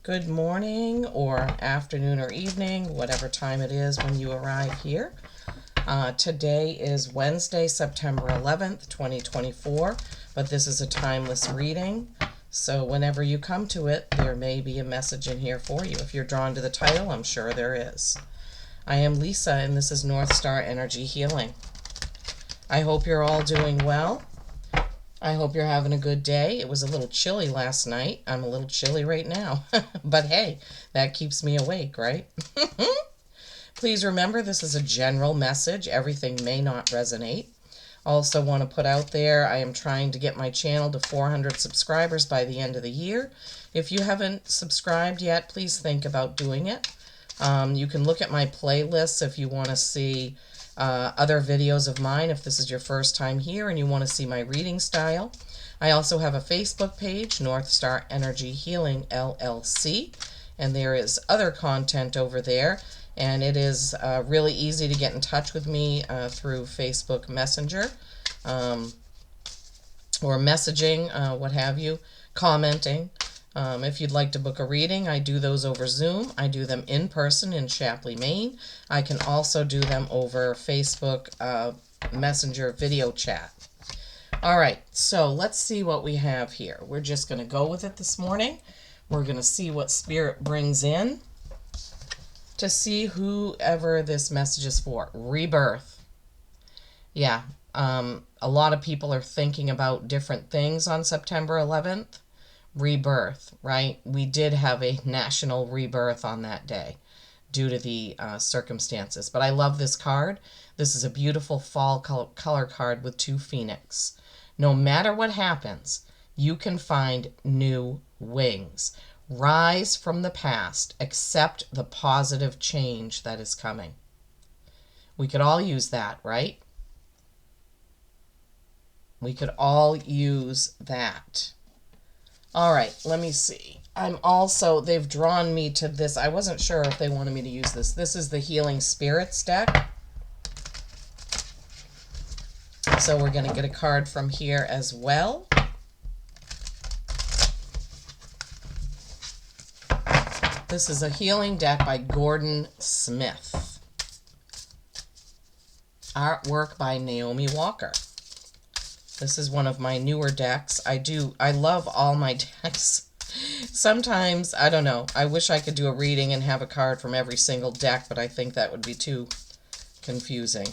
good morning or afternoon or evening, whatever time it is when you arrive here. Today is Wednesday, September 11th, 2024, but this is a timeless reading. So whenever you come to it, there may be a message in here for you. If you're drawn to the title, I'm sure there is. I am Lisa, and this is North Star Energy Healing. I hope you're all doing well. I hope you're having a good day. It was a little chilly last night. I'm a little chilly right now. But hey, that keeps me awake, right? Please remember, this is a general message. Everything may not resonate. Also want to put out there, I am trying to get my channel to 400 subscribers by the end of the year. If you haven't subscribed yet, please think about doing it. You can look at my playlists if you want to see other videos of mine if this is your first time here and you want to see my reading style. I also have a Facebook page, North Star Energy Healing LLC, and there is other content over there, and it is really easy to get in touch with me through Facebook Messenger or messaging, what have you, commenting. If you'd like to book a reading, I do those over Zoom. I do them in person in Shapley, Maine. I can also do them over Facebook Messenger video chat. All right, so let's see what we have here. We're just going to go with it this morning. We're going to see what Spirit brings in to see whoever this message is for. Rebirth. Yeah, a lot of people are thinking about different things on September 11th. Rebirth, right? We did have a national rebirth on that day due to the circumstances. But I love this card. This is a beautiful fall color card with two phoenix. No matter what happens, you can find new wings. Rise from the past. Accept the positive change that is coming. We could all use that, right? We could all use that. All right, let me see. They've drawn me to this. I wasn't sure if they wanted me to use this. This is the Healing Spirits deck. So we're going to get a card from here as well. This is a healing deck by Gordon Smith. Artwork by Naomi Walker. This is one of my newer decks. I love all my decks. Sometimes, I don't know, I wish I could do a reading and have a card from every single deck, but I think that would be too confusing.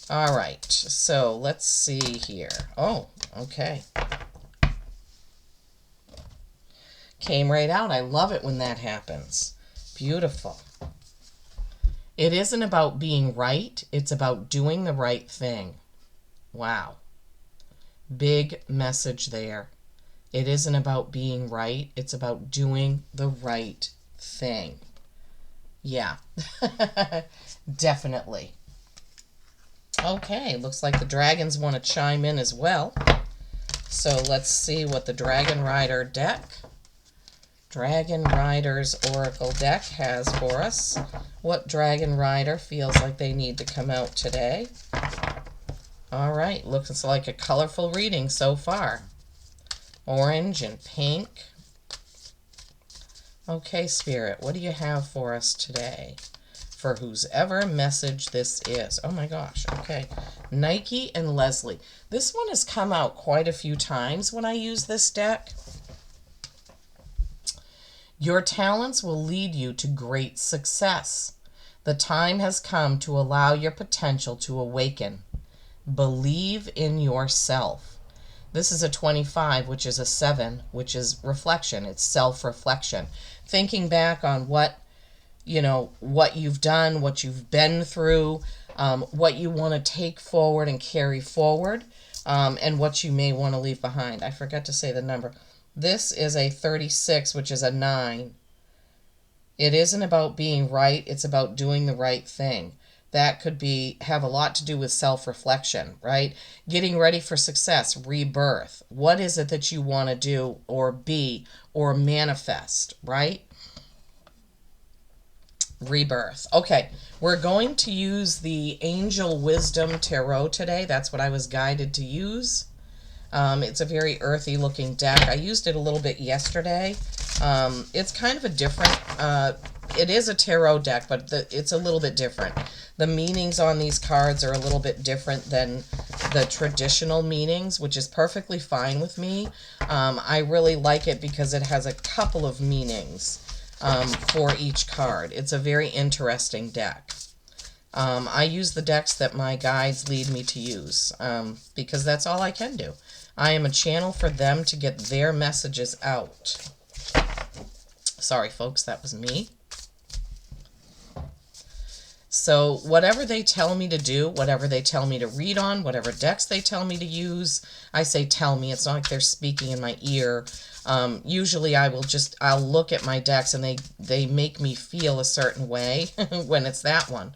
All right, so let's see here. Oh, okay. Came right out. I love it when that happens. Beautiful. It isn't about being right. It's about doing the right thing. Wow. Big message there. It isn't about being right. It's about doing the right thing. Yeah, definitely. Okay, looks like the dragons want to chime in as well. So let's see what the Dragon Rider deck, Dragon Rider's Oracle deck has for us. What Dragon Rider feels like they need to come out today. All right, looks like a colorful reading so far. Orange and pink. Okay, Spirit, what do you have for us today? For whoever message this is. Oh my gosh, okay. Nike and Leslie. This one has come out quite a few times when I use this deck. Your talents will lead you to great success. The time has come to allow your potential to awaken. Believe in yourself. This is a 25, which is a 7, which is reflection. It's self-reflection. Thinking back on what you've done, what you've been through, what you want to take forward and carry forward, and what you may want to leave behind. I forgot to say the number. This is a 36, which is a 9. It isn't about being right. It's about doing the right thing. That could have a lot to do with self-reflection, right? Getting ready for success, rebirth. What is it that you want to do or be or manifest, right? Rebirth. Okay, we're going to use the Angel Wisdom Tarot today. That's what I was guided to use. It's a very earthy looking deck. I used it a little bit yesterday, It's kind of a different, it is a tarot deck, but it's a little bit different. The meanings on these cards are a little bit different than the traditional meanings, which is perfectly fine with me. I really like it because it has a couple of meanings for each card. It's a very interesting deck. I use the decks that my guides lead me to use because that's all I can do. I am a channel for them to get their messages out. Sorry, folks, that was me. So whatever they tell me to do, whatever they tell me to read on, whatever decks they tell me to use, I say tell me. It's not like they're speaking in my ear. Usually I'll look at my decks and they make me feel a certain way when it's that one.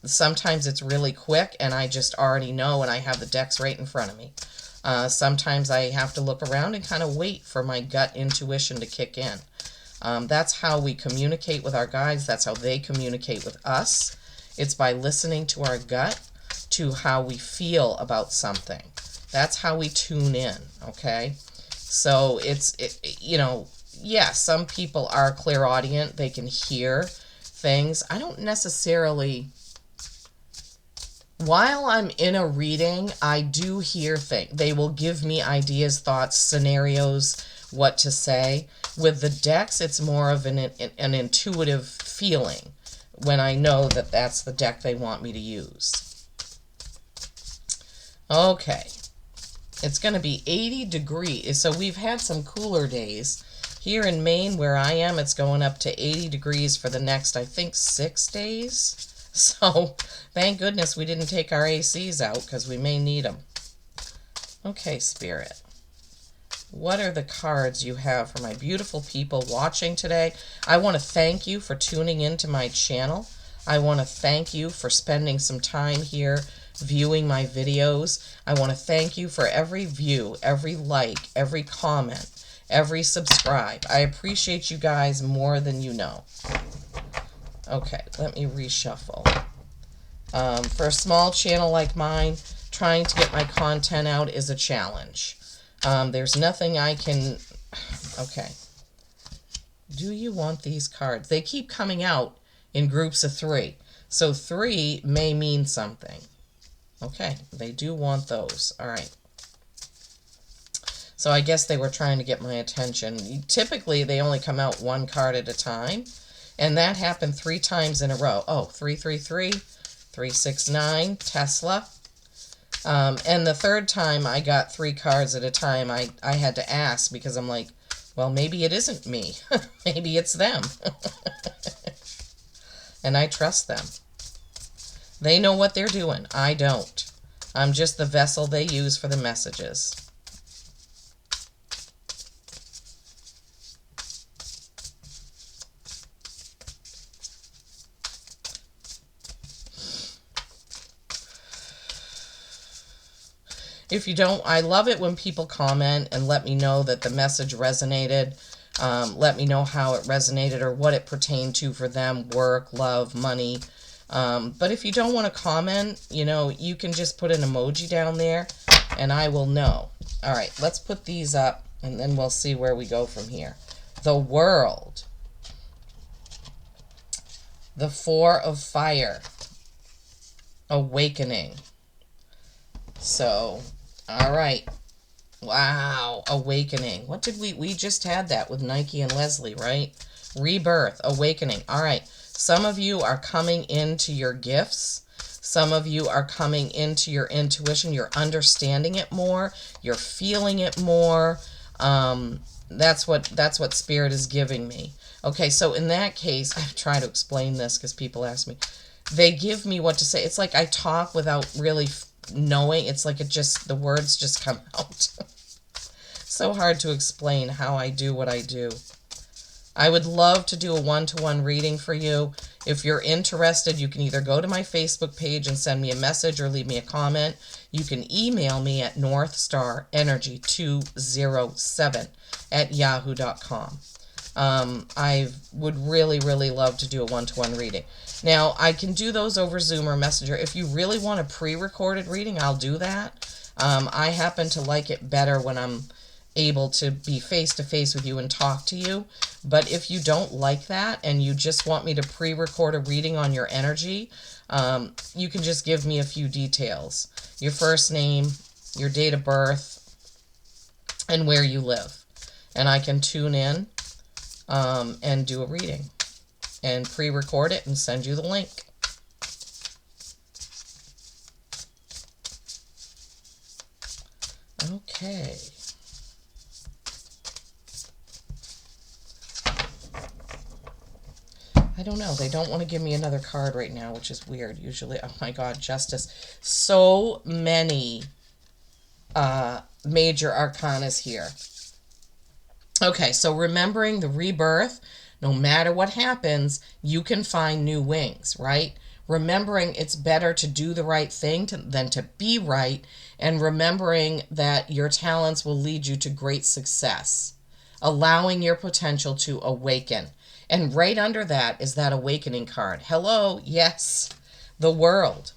Sometimes it's really quick and I just already know and I have the decks right in front of me. Sometimes I have to look around and kind of wait for my gut intuition to kick in. That's how we communicate with our guides. That's how they communicate with us. It's by listening to our gut, to how we feel about something. That's how we tune in, okay? So yeah, some people are clairaudient. They can hear things. I don't necessarily... While I'm in a reading, I do hear things. They will give me ideas, thoughts, scenarios, what to say. With the decks, it's more of an intuitive feeling when I know that that's the deck they want me to use. Okay. It's going to be 80 degrees. So we've had some cooler days. Here in Maine, where I am, it's going up to 80 degrees for the next, I think, 6 days. So, thank goodness we didn't take our ACs out because we may need them. Okay, Spirit. What are the cards you have for my beautiful people watching today? I want to thank you for tuning into my channel. I want to thank you for spending some time here viewing my videos. I want to thank you for every view, every like, every comment, every subscribe. I appreciate you guys more than you know. Okay, let me reshuffle. For a small channel like mine, trying to get my content out is a challenge. There's nothing I can... Okay. Do you want these cards? They keep coming out in groups of 3. So 3 may mean something. Okay, they do want those. All right. So I guess they were trying to get my attention. Typically, they only come out 1 card at a time. And that happened 3 times in a row. Oh, 333, 369, Tesla. And the 3rd time I got 3 cards at a time, I had to ask because I'm like, well, maybe it isn't me. Maybe it's them. And I trust them. They know what they're doing. I don't. I'm just the vessel they use for the messages. If you don't, I love it when people comment and let me know that the message resonated. Let me know how it resonated or what it pertained to for them, work, love, money. But if you don't want to comment, you can just put an emoji down there and I will know. All right, let's put these up and then we'll see where we go from here. The World. The 4 of Fire. Awakening. So, all right. Wow, awakening. What did we just had that with Nike and Leslie, right? Rebirth, awakening. All right. Some of you are coming into your gifts. Some of you are coming into your intuition. You're understanding it more. You're feeling it more. That's what Spirit is giving me. Okay, so in that case, I try to explain this because people ask me. They give me what to say. It's like I talk without really knowing. It's like the words just come out. So hard to explain how I do what I do. I would love to do a one-to-one reading for you. If you're interested, you can either go to my Facebook page and send me a message or leave me a comment. You can email me at northstarenergy207@yahoo.com. I would really, really love to do a one-to-one reading. Now, I can do those over Zoom or Messenger. If you really want a pre-recorded reading, I'll do that. I happen to like it better when I'm able to be face to face with you and talk to you. But if you don't like that and you just want me to pre-record a reading on your energy, you can just give me a few details. Your first name, your date of birth, and where you live. And I can tune in and do a reading and pre-record it and send you the link. Okay. I don't know. They don't want to give me another card right now, which is weird. Usually, oh my God, Justice. So many major arcanas here. Okay, so remembering the rebirth, no matter what happens, you can find new wings, right? Remembering it's better to do the right thing than to be right, and remembering that your talents will lead you to great success, allowing your potential to awaken. And right under that is that awakening card. Hello, yes, the World.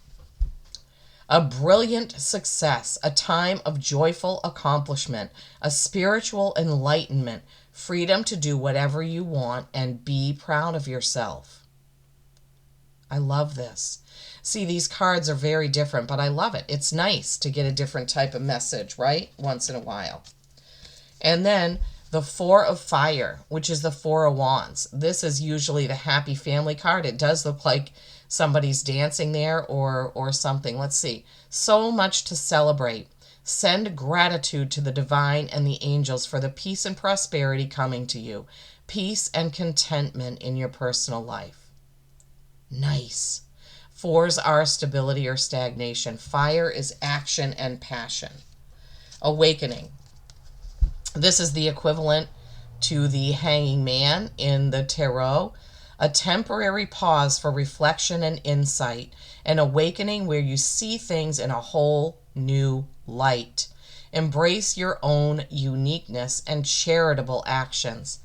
A brilliant success, a time of joyful accomplishment, a spiritual enlightenment, freedom to do whatever you want, and be proud of yourself. I love this. See, these cards are very different, but I love it. It's nice to get a different type of message, right? Once in a while. And then the Four of Fire, which is the Four of Wands. This is usually the happy family card. It does look like somebody's dancing there or something. Let's see. So much to celebrate. Send gratitude to the divine and the angels for the peace and prosperity coming to you. Peace and contentment in your personal life. Nice. Fours are stability or stagnation. Fire is action and passion. Awakening. This is the equivalent to the Hanging Man in the Tarot. A temporary pause for reflection and insight. An awakening where you see things in a whole new light. Embrace your own uniqueness and charitable actions.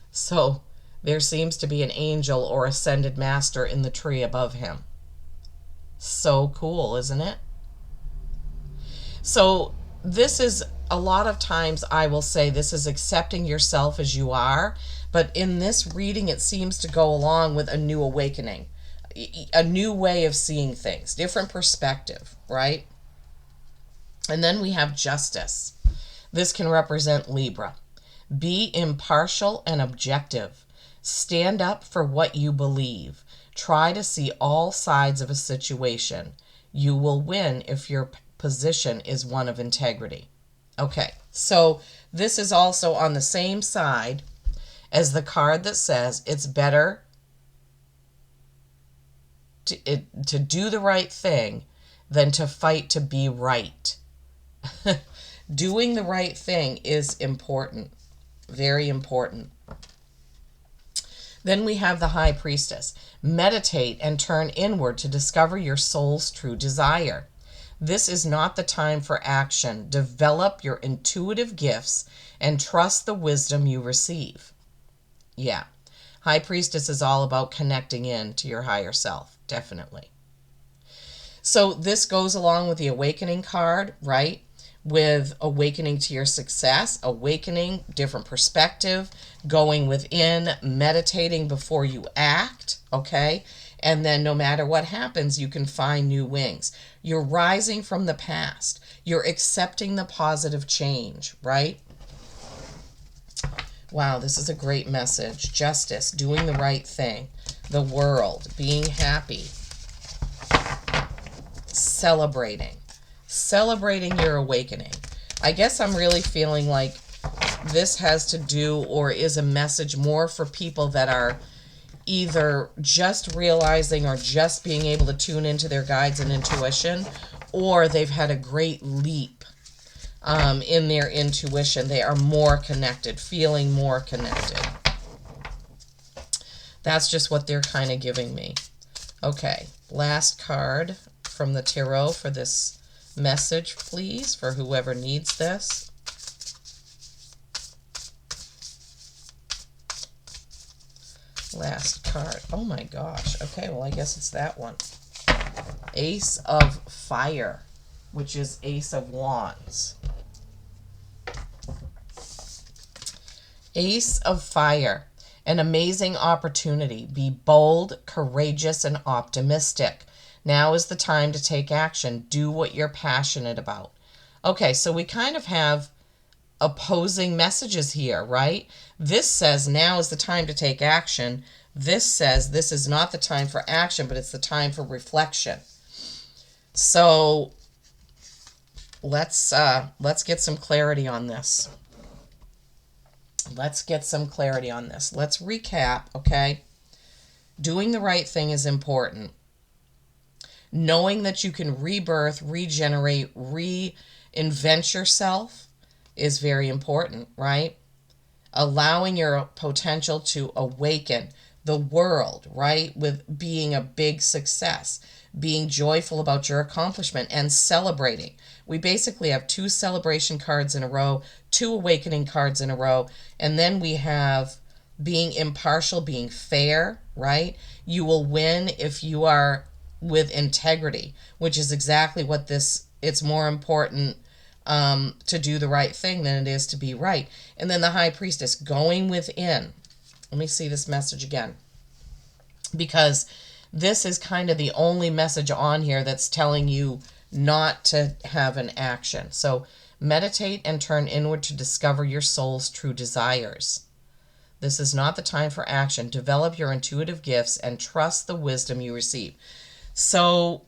So there seems to be an angel or ascended master in the tree above him. So cool, isn't it? So this is, a lot of times I will say this is accepting yourself as you are, but in this reading it seems to go along with a new awakening, a new way of seeing things, different perspective, right? And then we have Justice. This can represent Libra. Be impartial and objective. Stand up for what you believe. Try to see all sides of a situation. You will win if your position is one of integrity. Okay, so this is also on the same side as the card that says it's better to do the right thing than to fight to be right. Doing the right thing is important, very important. Then we have the High Priestess. Meditate and turn inward to discover your soul's true desire. This is not the time for action. Develop your intuitive gifts and trust the wisdom you receive. Yeah, High Priestess is all about connecting in to your higher self, definitely. So this goes along with the Awakening card, right? With awakening to your success, awakening, different perspective, going within, meditating before you act, okay? And then no matter what happens, you can find new wings. You're rising from the past. You're accepting the positive change, right? Wow, this is a great message. Justice, doing the right thing. The World, being happy. Celebrating. Celebrating your awakening. I guess I'm really feeling like this has to do or is a message more for people that are either just realizing or just being able to tune into their guides and intuition, or they've had a great leap in their intuition. They are more connected, feeling more connected. That's just what they're kind of giving me. Okay, last card from the tarot for this message, please, for whoever needs this. Last card. Oh my gosh. Okay, well, I guess it's that one. Ace of Fire, which is Ace of Wands. Ace of Fire. An amazing opportunity. Be bold, courageous, and optimistic. Now is the time to take action. Do what you're passionate about. Okay, so we kind of have opposing messages here, right? This says now is the time to take action. This says this is not the time for action, but it's the time for reflection. So let's get some clarity on this. Let's get some clarity on this. Let's recap, okay? Doing the right thing is important. Knowing that you can rebirth, regenerate, reinvent yourself is very important, right? Allowing your potential to awaken the world, right? With being a big success, being joyful about your accomplishment and celebrating. We basically have 2 celebration cards in a row, 2 awakening cards in a row, and then we have being impartial, being fair, right? You will win if you are with integrity, which is exactly what this, it's more important to do the right thing than it is to be right. And then the High Priestess, going within. Let me see this message again, because this is kind of the only message on here that's telling you not to have an action. So meditate and turn inward to discover your soul's true desires. This is not the time for action. Develop your intuitive gifts and trust the wisdom you receive. So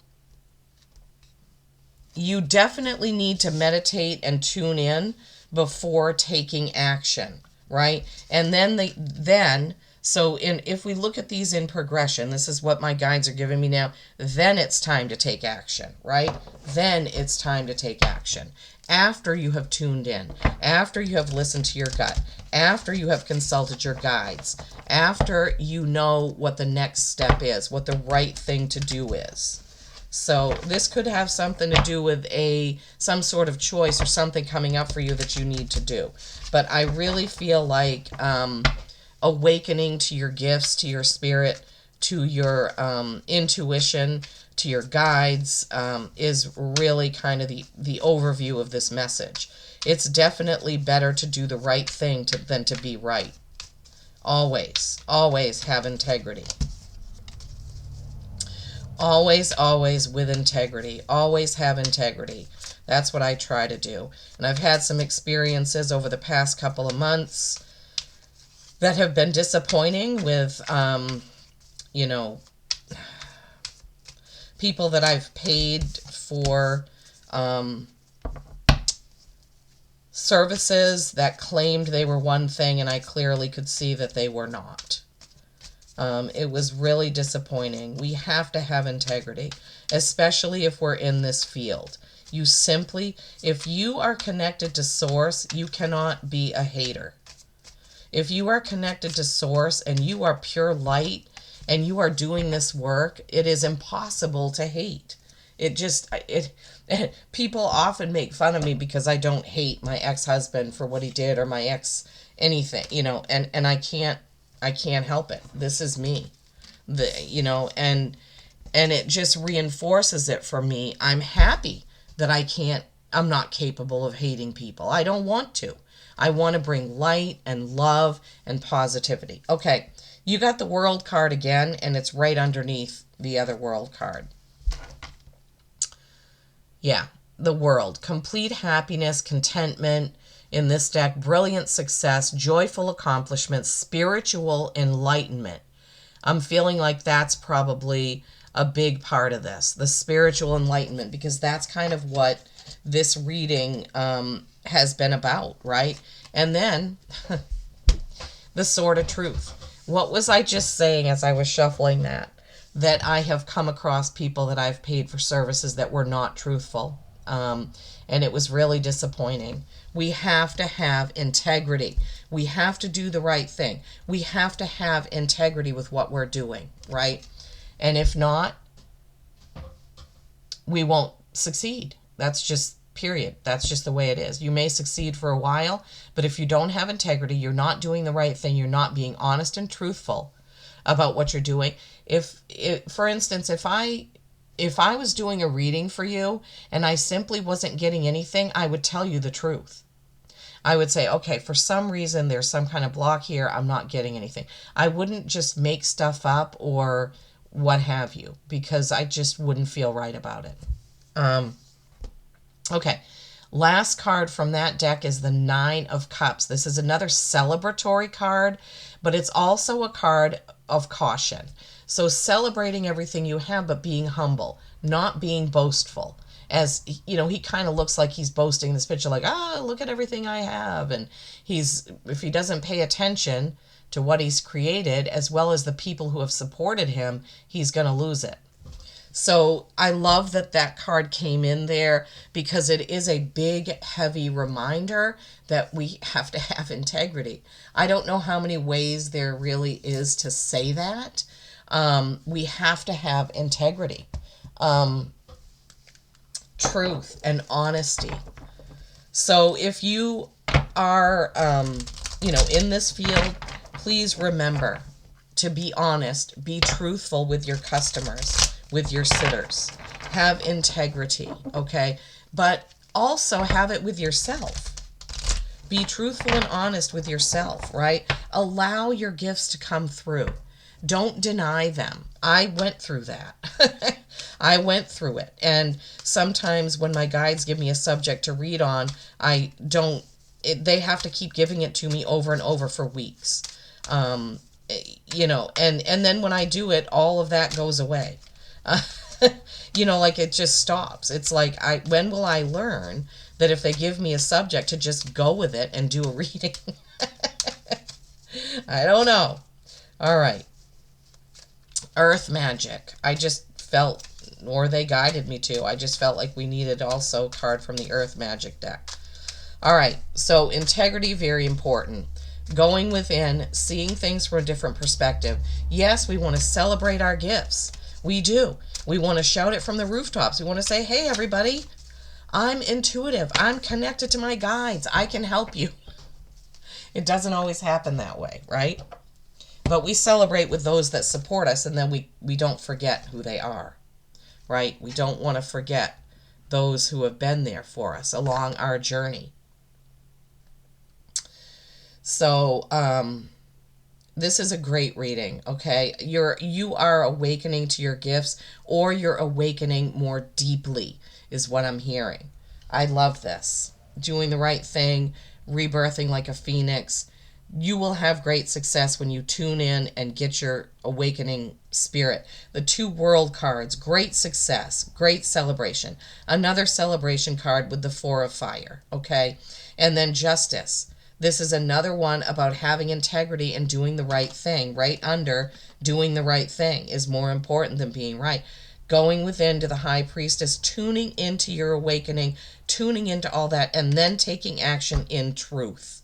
you definitely need to meditate and tune in before taking action, right? And then so if we look at these in progression, this is what my guides are giving me now, then it's time to take action, right? Then it's time to take action. After you have tuned in, after you have listened to your gut, after you have consulted your guides, after you know what the next step is, what the right thing to do is. So this could have something to do with some sort of choice or something coming up for you that you need to do. But I really feel like awakening to your gifts, to your spirit, to your intuition, to your guides is really kind of the overview of this message. It's definitely better to do the right thing than to be right. Always, always have integrity. Always, always with integrity. Always have integrity. That's what I try to do. And I've had some experiences over the past couple of months that have been disappointing with, people that I've paid for services that claimed they were one thing, and I clearly could see that they were not. It was really disappointing. We have to have integrity, especially if we're in this field. You simply, if you are connected to Source, you cannot be a hater. If you are connected to Source and you are pure light and you are doing this work, it is impossible to hate. People often make fun of me because I don't hate my ex-husband for what he did or my ex anything, and I can't help it. This is me. And it just reinforces it for me. I'm happy that I'm not capable of hating people. I don't want to. I want to bring light and love and positivity. Okay, you got the World card again, and it's right underneath the other World card. Yeah, the World. Complete happiness, contentment in this deck, brilliant success, joyful accomplishments, spiritual enlightenment. I'm feeling like that's probably a big part of this, the spiritual enlightenment, because that's kind of what this reading has been about, right? And then the Sword of Truth. What was I just saying as I was shuffling that? That I have come across people that I've paid for services that were not truthful. And it was really disappointing. We have to have integrity. We have to do the right thing. We have to have integrity with what we're doing, right? And if not, we won't succeed. That's just period. That's just the way it is. You may succeed for a while, but if you don't have integrity, you're not doing the right thing. You're not being honest and truthful about what you're doing. For instance, if I was doing a reading for you and I simply wasn't getting anything, I would tell you the truth. I would say, okay, for some reason there's some kind of block here, I'm not getting anything. I wouldn't just make stuff up or what have you, because I just wouldn't feel right about it. Okay, last card from that deck is the Nine of Cups. This is another celebratory card, but it's also a card of caution. So celebrating everything you have, but being humble, not being boastful. As you know, he kind of looks like he's boasting in this picture, like, look at everything I have. And if he doesn't pay attention to what he's created, as well as the people who have supported him, he's going to lose it. So I love that that card came in there, because it is a big, heavy reminder that we have to have integrity. I don't know how many ways there really is to say that. We have to have integrity, truth, and honesty. So if you are, in this field, please remember to be honest, be truthful with your customers, with your sitters. Have integrity, okay? But also have it with yourself. Be truthful and honest with yourself, right? Allow your gifts to come through. Don't deny them. I went through that. I went through it. And sometimes when my guides give me a subject to read on, they have to keep giving it to me over and over for weeks. And then when I do it, all of that goes away. Like it just stops. It's like, when will I learn that if they give me a subject to just go with it and do a reading? I don't know. All right. Earth magic. I just felt, or they guided me to, I just felt like we needed also a card from the Earth magic deck. All right. So integrity, very important. Going within, seeing things from a different perspective. Yes, we want to celebrate our gifts. We do. We want to shout it from the rooftops. We want to say, hey, everybody, I'm intuitive. I'm connected to my guides. I can help you. It doesn't always happen that way, right? But we celebrate with those that support us, and then we don't forget who they are, right? We don't want to forget those who have been there for us along our journey. So, this is a great reading, okay? You are awakening to your gifts, or you're awakening more deeply, is what I'm hearing. I love this. Doing the right thing, rebirthing like a phoenix. You will have great success when you tune in and get your awakening spirit. The 2 world cards, great success, great celebration. Another celebration card with the 4 of fire, okay? And then justice. This is another one about having integrity and doing the right thing. Right under doing the right thing is more important than being right. Going within to the High Priestess, tuning into your awakening, tuning into all that, and then taking action in truth.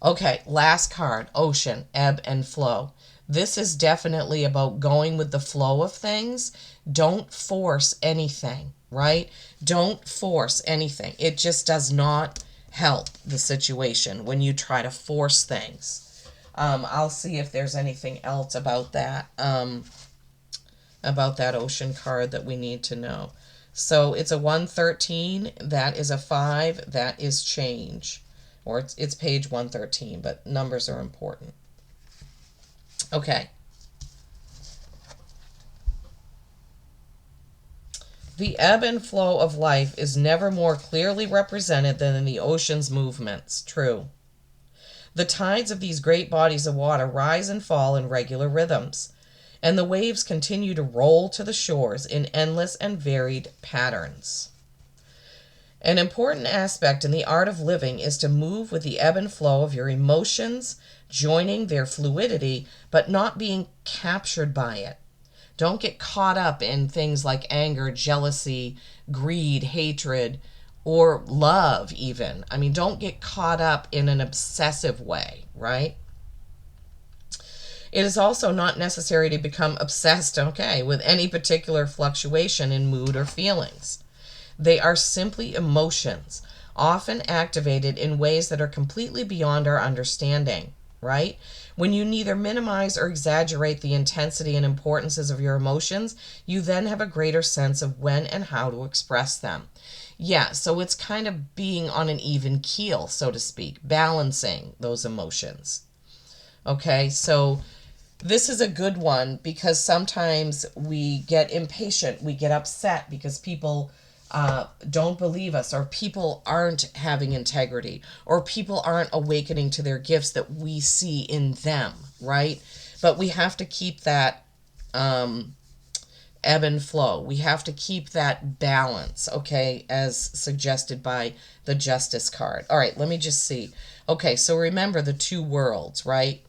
Okay, last card, Ocean, ebb and flow. This is definitely about going with the flow of things. Don't force anything, right? Don't force anything. It just does not help the situation when you try to force things. I'll see if there's anything else about that Ocean card that we need to know. So it's a 113, that is a 5, that is change. Or it's page 113, but numbers are important. Okay. The ebb and flow of life is never more clearly represented than in the ocean's movements. True. The tides of these great bodies of water rise and fall in regular rhythms, and the waves continue to roll to the shores in endless and varied patterns. An important aspect in the art of living is to move with the ebb and flow of your emotions, joining their fluidity, but not being captured by it. Don't get caught up in things like anger, jealousy, greed, hatred, or love even. I mean, don't get caught up in an obsessive way, right? It is also not necessary to become obsessed, with any particular fluctuation in mood or feelings. They are simply emotions, often activated in ways that are completely beyond our understanding. right? When you neither minimize or exaggerate the intensity and importances of your emotions, you then have a greater sense of when and how to express them. Yeah, so it's kind of being on an even keel, so to speak, balancing those emotions. Okay, so this is a good one because sometimes we get impatient, we get upset because people don't believe us, or people aren't having integrity, or people aren't awakening to their gifts that we see in them, right? But we have to keep that ebb and flow. We have to keep that balance, okay, as suggested by the Justice card. All right, let me just see. Okay, so remember the two worlds, right?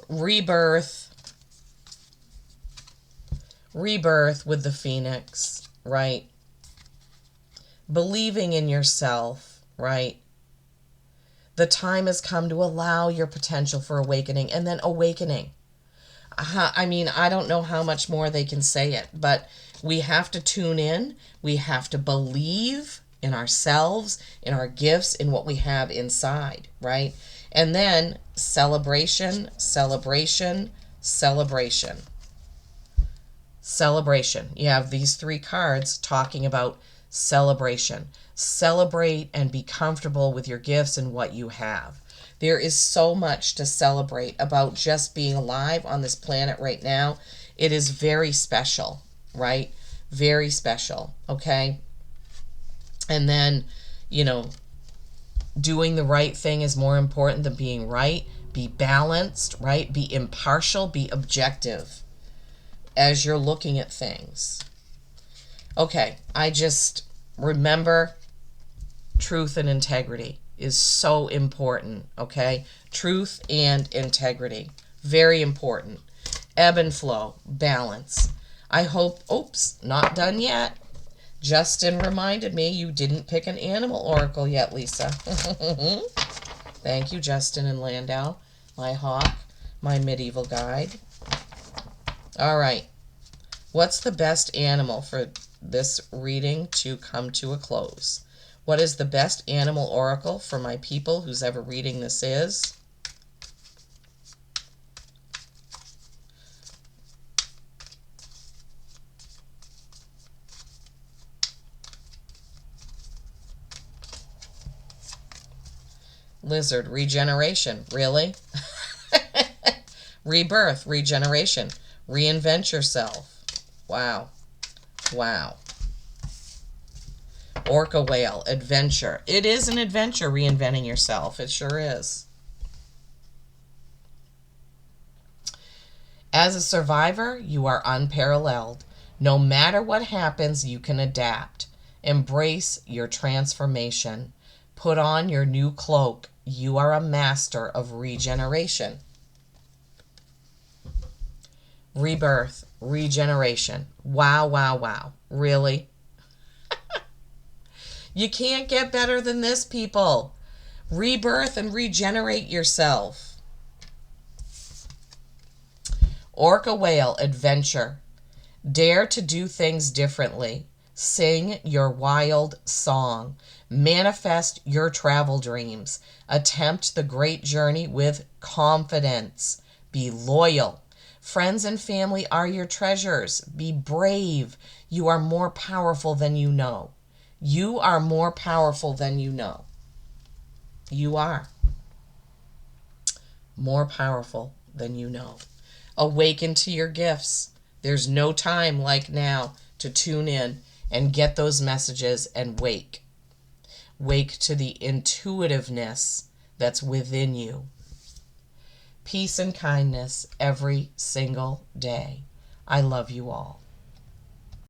Rebirth with the Phoenix, right? Believing in yourself, right? The time has come to allow your potential for awakening, and then awakening. I mean, I don't know how much more they can say it, but we have to tune in. We have to believe in ourselves, in our gifts, in what we have inside, right? And then celebration, celebration, celebration. Celebration. You have these three cards talking about celebration. Celebrate and be comfortable with your gifts and what you have. There is so much to celebrate about just being alive on this planet right now. It is very special, right? Very special, okay? And then, doing the right thing is more important than being right. Be balanced, right? Be impartial, be objective as you're looking at things. Okay, I just remember truth and integrity is so important, okay? Truth and integrity, very important. Ebb and flow, balance. I hope, oops, not done yet. Justin reminded me you didn't pick an animal oracle yet, Lisa. Thank you, Justin and Landau, my hawk, my medieval guide. All right. What's the best animal for this reading to come to a close? What is the best animal oracle for my people, whose ever reading this is? Lizard, regeneration. Really? Rebirth, regeneration. Reinvent yourself. Wow. Wow. Orca whale, adventure. It is an adventure, reinventing yourself. It sure is. As a survivor, you are unparalleled. No matter what happens, you can adapt. Embrace your transformation. Put on your new cloak. You are a master of regeneration. Rebirth, regeneration. Wow, wow, wow. Really? You can't get better than this, people. Rebirth and regenerate yourself. Orca whale, adventure. Dare to do things differently. Sing your wild song. Manifest your travel dreams. Attempt the great journey with confidence. Be loyal. Friends and family are your treasures. Be brave. You are more powerful than you know. You are more powerful than you know. You are more powerful than you know. Awaken to your gifts. There's no time like now to tune in and get those messages and wake. Wake to the intuitiveness that's within you. Peace and kindness every single day. I love you all.